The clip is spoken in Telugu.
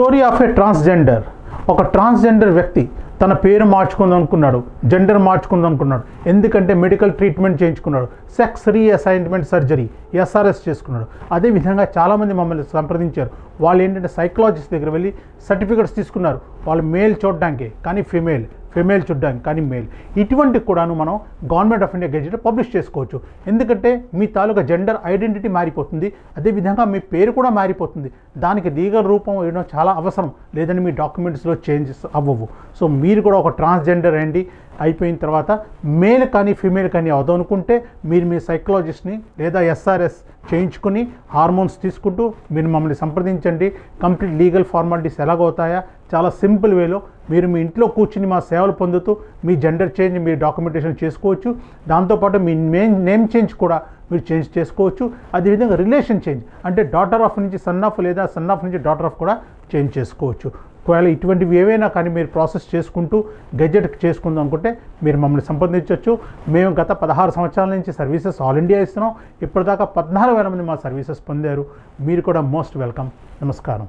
Story of a transgender. ఒక ట్రాన్స్జెండర్ వ్యక్తి తన పేరు మార్చుకుందాం అనుకున్నాడు, జెండర్ మార్చుకుందాం అనుకున్నాడు. ఎందుకంటే మెడికల్ ట్రీట్మెంట్ చేయించుకున్నాడు, సెక్స్ రీఅసైన్మెంట్ సర్జరీ ఎస్ఆర్ఎస్ చేసుకున్నాడు. అదేవిధంగా చాలామంది మమ్మల్ని సంప్రదించారు. వాళ్ళు ఏంటంటే సైకాలజిస్ట్ దగ్గర వెళ్ళి సర్టిఫికెట్స్ తీసుకున్నారు. వాళ్ళు మేల్ చూడడానికి కానీ ఫిమేల్ చూడడానికి కానీ మేల్. ఇటువంటి కూడాను మనం government of India gazette publish చేసుకోవచ్చు. ఎందుకంటే మీ తాలూకా జెండర్ ఐడెంటిటీ మారిపోతుంది, అదేవిధంగా మీ పేరు కూడా మారిపోతుంది. దానికి లీగల్ రూపం వేయడం చాలా అవసరం, లేదంటే మీ డాక్యుమెంట్స్లో చేంజెస్ అవ్వవు. సో మీరు కూడా ఒక ట్రాన్స్జెండర్ అండి అయిపోయిన తర్వాత మేల్ కానీ ఫిమేల్ కానీ అవదనుకుంటే మీరు మీ సైకాలజిస్ట్ని లేదా ఎస్ఆర్ఎస్ చేయించుకుని హార్మోన్స్ తీసుకుంటూ మీరు మమ్మల్ని సంప్రదించండి. కంప్లీట్ లీగల్ ఫార్మాలిటీస్ ఎలాగవుతాయా చాలా సింపుల్ వేలో మీరు మీ ఇంట్లో కూర్చుని మా సేవలు పొందుతూ మీ జెండర్ చేంజ్ మీ డాక్యుమెంటేషన్ చేసుకోవచ్చు. దాంతోపాటు మీ నేమ్ చేంజ్ కూడా మీరు చేంజ్ చేసుకోవచ్చు. అదేవిధంగా రిలేషన్ చేంజ్ అంటే డాటర్ ఆఫ్ నుంచి సన్ ఆఫ్ లేదా సన్ ఆఫ్ నుంచి డాటర్ ఆఫ్ కూడా చేంజ్ చేసుకోవచ్చు. ఒకవేళ ఇటువంటివి ఏవైనా కానీ మీరు ప్రాసెస్ చేసుకుంటూ గెజెట్ చేసుకుందాం అనుకుంటే మీరు మమ్మల్ని సంప్రదించవచ్చు. మేము గత 16 సంవత్సరాల నుంచి సర్వీసెస్ ఆల్ ఇండియా ఇస్తున్నాం. ఇప్పటిదాకా 14,000 మంది మా సర్వీసెస్ పొందారు. మీరు కూడా మోస్ట్ వెల్కమ్. నమస్కారం.